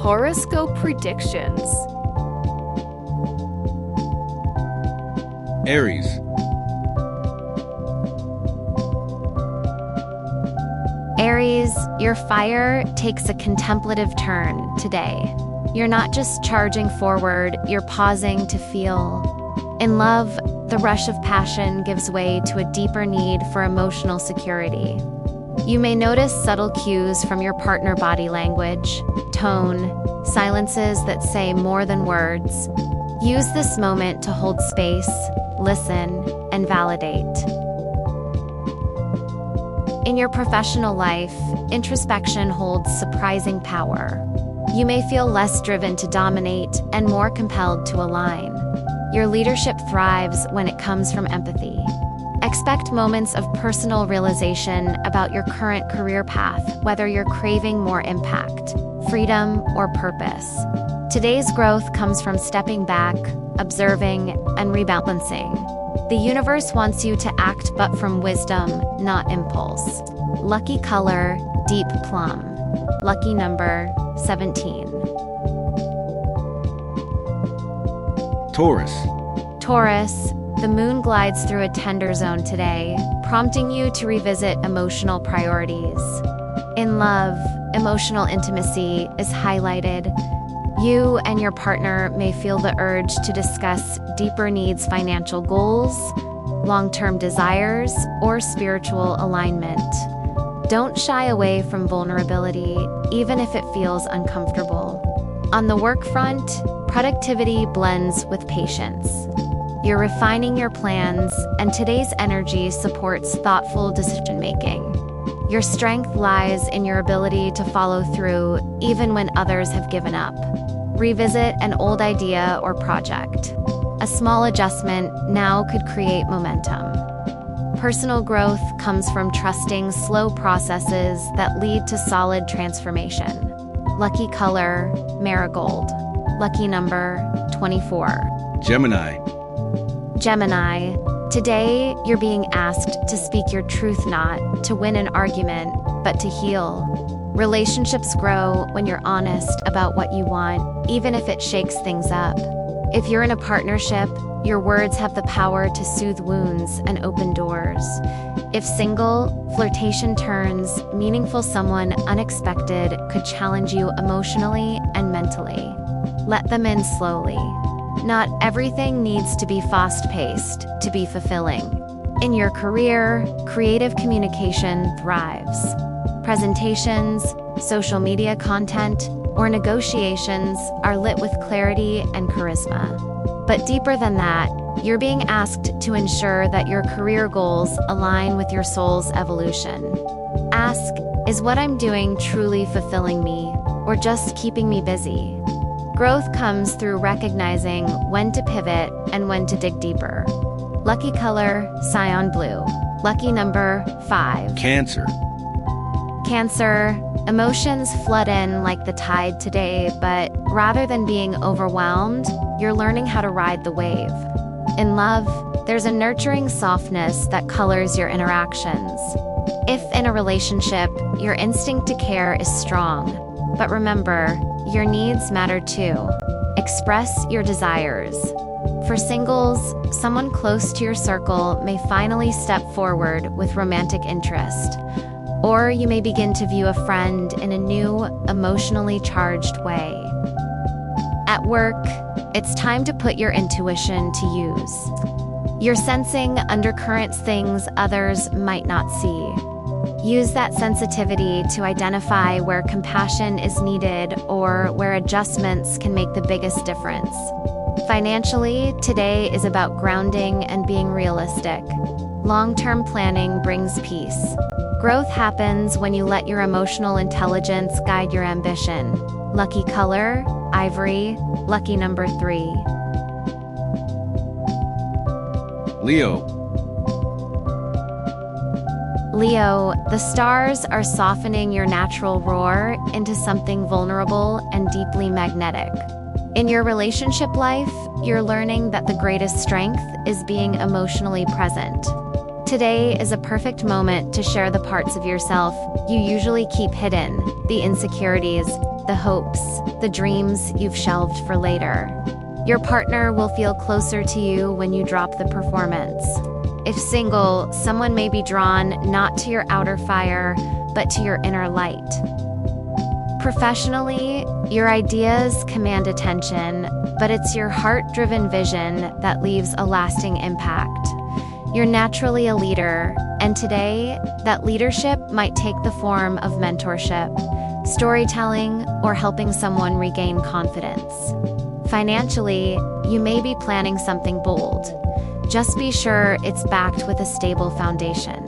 Horoscope predictions. Aries. Aries, your fire takes a contemplative turn today. You're not just charging forward, you're pausing to feel. In love, the rush of passion gives way to a deeper need for emotional security. You may notice subtle cues from your partner body language, tone, silences that say more than words. Use this moment to hold space, listen, and validate. In your professional life, introspection holds surprising power. You may feel less driven to dominate and more compelled to align. Your leadership thrives when it comes from empathy. Expect moments of personal realization about your current career path, whether you're craving more impact, freedom, or purpose. Today's growth comes from stepping back, observing, and rebalancing. The universe wants you to act but from wisdom, not impulse. Lucky color, deep plum. Lucky number, 17. Taurus. Taurus, the moon glides through a tender zone today, prompting you to revisit emotional priorities. In love, emotional intimacy is highlighted. You and your partner may feel the urge to discuss deeper needs, financial goals, long-term desires, or spiritual alignment. Don't shy away from vulnerability, even if it feels uncomfortable. On the work front, productivity blends with patience. You're refining your plans, and today's energy supports thoughtful decision-making. Your strength lies in your ability to follow through, even when others have given up. Revisit an old idea or project. A small adjustment now could create momentum. Personal growth comes from trusting slow processes that lead to solid transformation. Lucky color, marigold. Lucky number, 24. Gemini. Gemini, today you're being asked to speak your truth, not to win an argument, but to heal. Relationships grow when you're honest about what you want, even if it shakes things up. If you're in a partnership, your words have the power to soothe wounds and open doors. If single, flirtation turns meaningful, someone unexpected could challenge you emotionally and mentally. Let them in slowly. Not everything needs to be fast-paced to be fulfilling. In your career, creative communication thrives. Presentations, social media content, or negotiations are lit with clarity and charisma. But deeper than that, you're being asked to ensure that your career goals align with your soul's evolution. Ask, is what I'm doing truly fulfilling me, or just keeping me busy? Growth comes through recognizing when to pivot and when to dig deeper. Lucky color, cyan blue. Lucky number, 5. Cancer. Cancer, emotions flood in like the tide today, but rather than being overwhelmed, you're learning how to ride the wave. In love, there's a nurturing softness that colors your interactions. If in a relationship, your instinct to care is strong, but remember, your needs matter too. Express your desires. For singles, someone close to your circle may finally step forward with romantic interest. Or you may begin to view a friend in a new, emotionally charged way. At work, it's time to put your intuition to use. You're sensing undercurrents, things others might not see. Use that sensitivity to identify where compassion is needed or where adjustments can make the biggest difference. Financially, today is about grounding and being realistic. Long-term planning brings peace. Growth happens when you let your emotional intelligence guide your ambition. Lucky color, ivory. Lucky number, 3. Leo. Leo, the stars are softening your natural roar into something vulnerable and deeply magnetic. In your relationship life, you're learning that the greatest strength is being emotionally present. Today is a perfect moment to share the parts of yourself you usually keep hidden, the insecurities, the hopes, the dreams you've shelved for later. Your partner will feel closer to you when you drop the performance. If single, someone may be drawn not to your outer fire, but to your inner light. Professionally, your ideas command attention, but it's your heart-driven vision that leaves a lasting impact. You're naturally a leader, and today, that leadership might take the form of mentorship, storytelling, or helping someone regain confidence. Financially, you may be planning something bold. Just be sure it's backed with a stable foundation.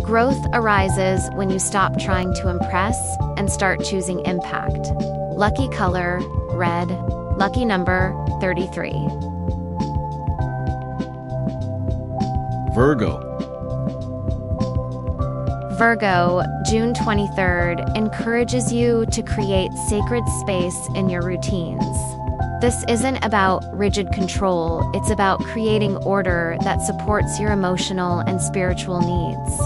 Growth arises when you stop trying to impress and start choosing impact. Lucky color, red. Lucky number, 33. Virgo. Virgo, June 23rd, encourages you to create sacred space in your routines. This isn't about rigid control, it's about creating order that supports your emotional and spiritual needs.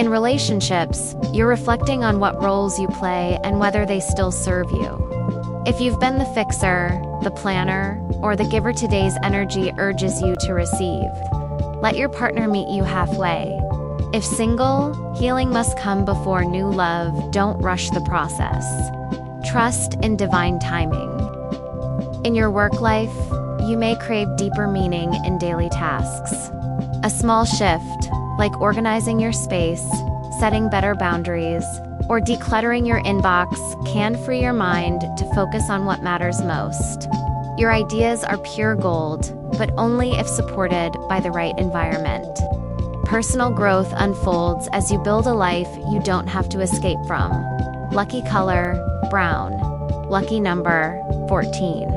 In relationships, you're reflecting on what roles you play and whether they still serve you. If you've been the fixer, the planner, or the giver, today's energy urges you to receive. Let your partner meet you halfway. If single, healing must come before new love. Don't rush the process. Trust in divine timing. In your work life, you may crave deeper meaning in daily tasks. A small shift, like organizing your space, setting better boundaries, or decluttering your inbox, can free your mind to focus on what matters most. Your ideas are pure gold, but only if supported by the right environment. Personal growth unfolds as you build a life you don't have to escape from. Lucky color, brown. Lucky number, 14.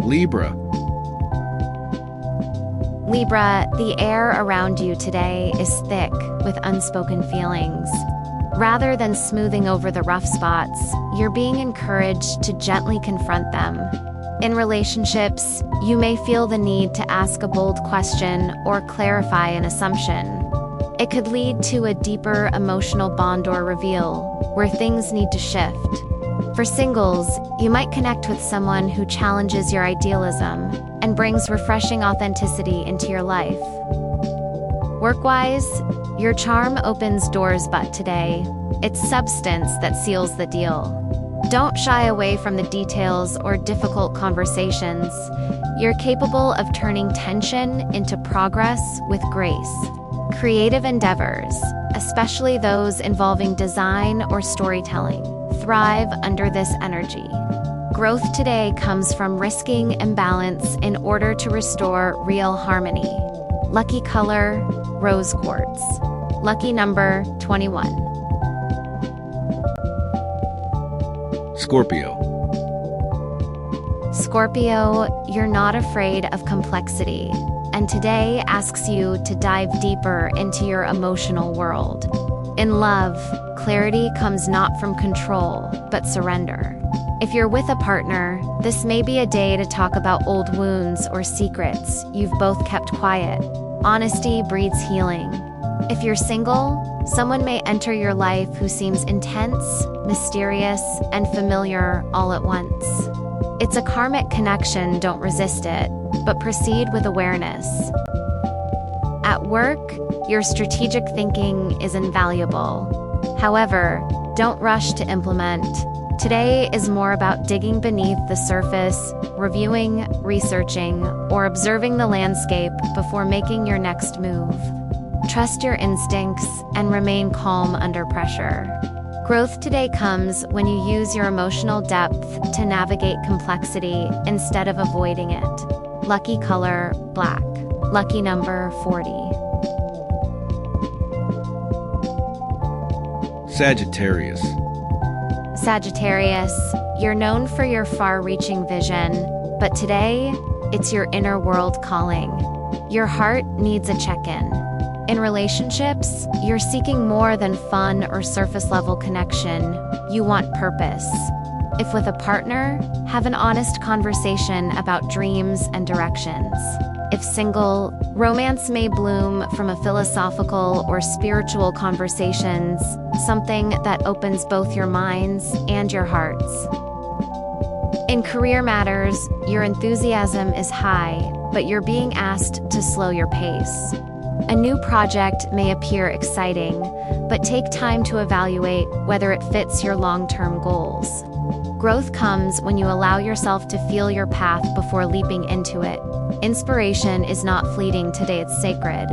Libra. Libra, the air around you today is thick with unspoken feelings. Rather than smoothing over the rough spots, you're being encouraged to gently confront them. In relationships, you may feel the need to ask a bold question or clarify an assumption. It could lead to a deeper emotional bond or reveal, where things need to shift. For singles, you might connect with someone who challenges your idealism and brings refreshing authenticity into your life. Work-wise, your charm opens doors, but today, it's substance that seals the deal. Don't shy away from the details or difficult conversations. You're capable of turning tension into progress with grace. Creative endeavors, especially those involving design or storytelling, thrive under this energy. Growth today comes from risking imbalance in order to restore real harmony. Lucky color, rose quartz. Lucky number, 21. Scorpio. Scorpio, you're not afraid of complexity, and today asks you to dive deeper into your emotional world. In love, clarity comes not from control, but surrender. If you're with a partner, this may be a day to talk about old wounds or secrets you've both kept quiet. Honesty breeds healing. If you're single, someone may enter your life who seems intense, mysterious, and familiar all at once. It's a karmic connection, don't resist it, but proceed with awareness. At work, your strategic thinking is invaluable. However, don't rush to implement. Today is more about digging beneath the surface, reviewing, researching, or observing the landscape before making your next move. Trust your instincts and remain calm under pressure. Growth today comes when you use your emotional depth to navigate complexity instead of avoiding it. Lucky color, black. Lucky number, 40. Sagittarius. Sagittarius, you're known for your far-reaching vision, but today, it's your inner world calling. Your heart needs a check-in. In relationships, you're seeking more than fun or surface-level connection. You want purpose. If with a partner, have an honest conversation about dreams and directions. If single, romance may bloom from a philosophical or spiritual conversations, something that opens both your minds and your hearts. In career matters, your enthusiasm is high, but you're being asked to slow your pace. A new project may appear exciting, but take time to evaluate whether it fits your long-term goals. Growth comes when you allow yourself to feel your path before leaping into it. Inspiration is not fleeting today, it's sacred.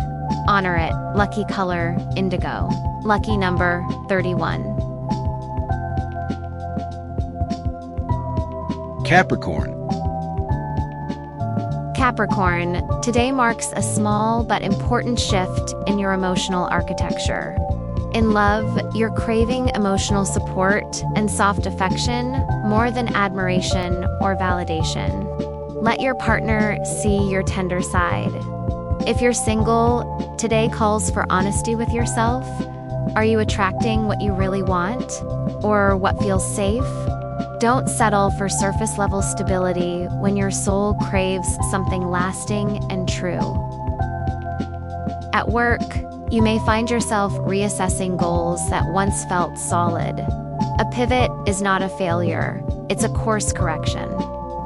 Honor it. Lucky color, indigo. Lucky number, 31. Capricorn. Capricorn, today marks a small but important shift in your emotional architecture. In love, you're craving emotional support and soft affection more than admiration or validation. Let your partner see your tender side. If you're single, today calls for honesty with yourself. Are you attracting what you really want or what feels safe? Don't settle for surface-level stability when your soul craves something lasting and true. At work, you may find yourself reassessing goals that once felt solid. A pivot is not a failure, it's a course correction.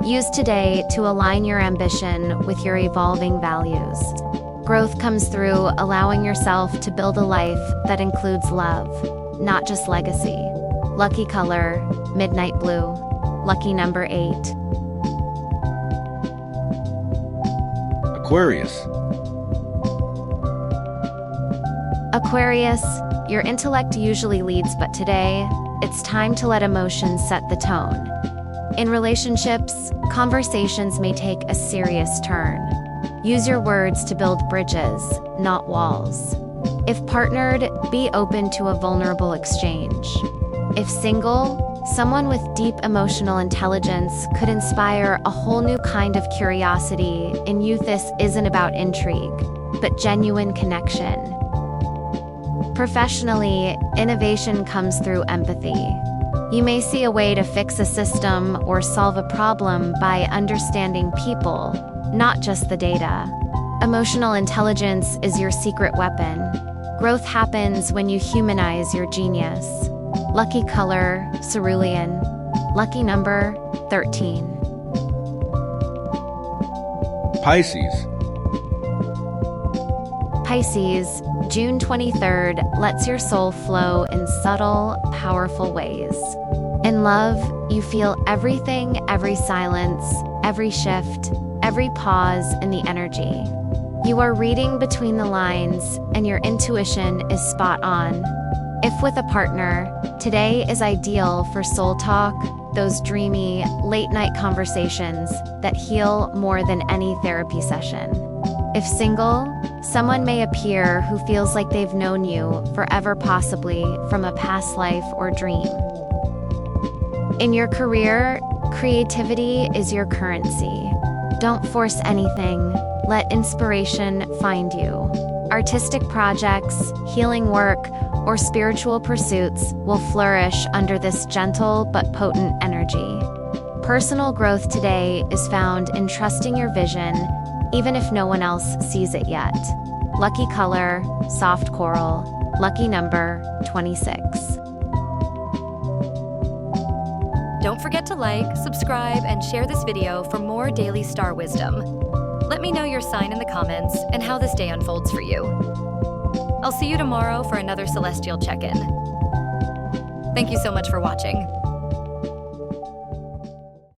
Use today to align your ambition with your evolving values. Growth comes through allowing yourself to build a life that includes love, not just legacy. Lucky color, midnight blue. Lucky number 8. Aquarius. Aquarius, your intellect usually leads, but today, it's time to let emotions set the tone. In relationships, conversations may take a serious turn. Use your words to build bridges, not walls. If partnered, be open to a vulnerable exchange. If single, someone with deep emotional intelligence could inspire a whole new kind of curiosity. In youth, this isn't about intrigue, but genuine connection. Professionally, innovation comes through empathy. You may see a way to fix a system or solve a problem by understanding people, not just the data. Emotional intelligence is your secret weapon. Growth happens when you humanize your genius. Lucky color, cerulean. Lucky number, 13. Pisces. Pisces, June 23rd, lets your soul flow in subtle, powerful ways. In love, you feel everything, every silence, every shift, every pause in the energy. You are reading between the lines, and your intuition is spot on. If with a partner, today is ideal for soul talk, those dreamy, late-night conversations that heal more than any therapy session. If single, someone may appear who feels like they've known you forever, possibly from a past life or dream. In your career, creativity is your currency. Don't force anything. Let inspiration find you. Artistic projects, healing work, or spiritual pursuits will flourish under this gentle but potent energy. Personal growth today is found in trusting your vision, even if no one else sees it yet. Lucky color, soft coral. Lucky number, 26. Don't forget to like, subscribe, and share this video for more daily star wisdom. Let me know your sign in the comments and how this day unfolds for you. I'll see you tomorrow for another celestial check-in. Thank you so much for watching.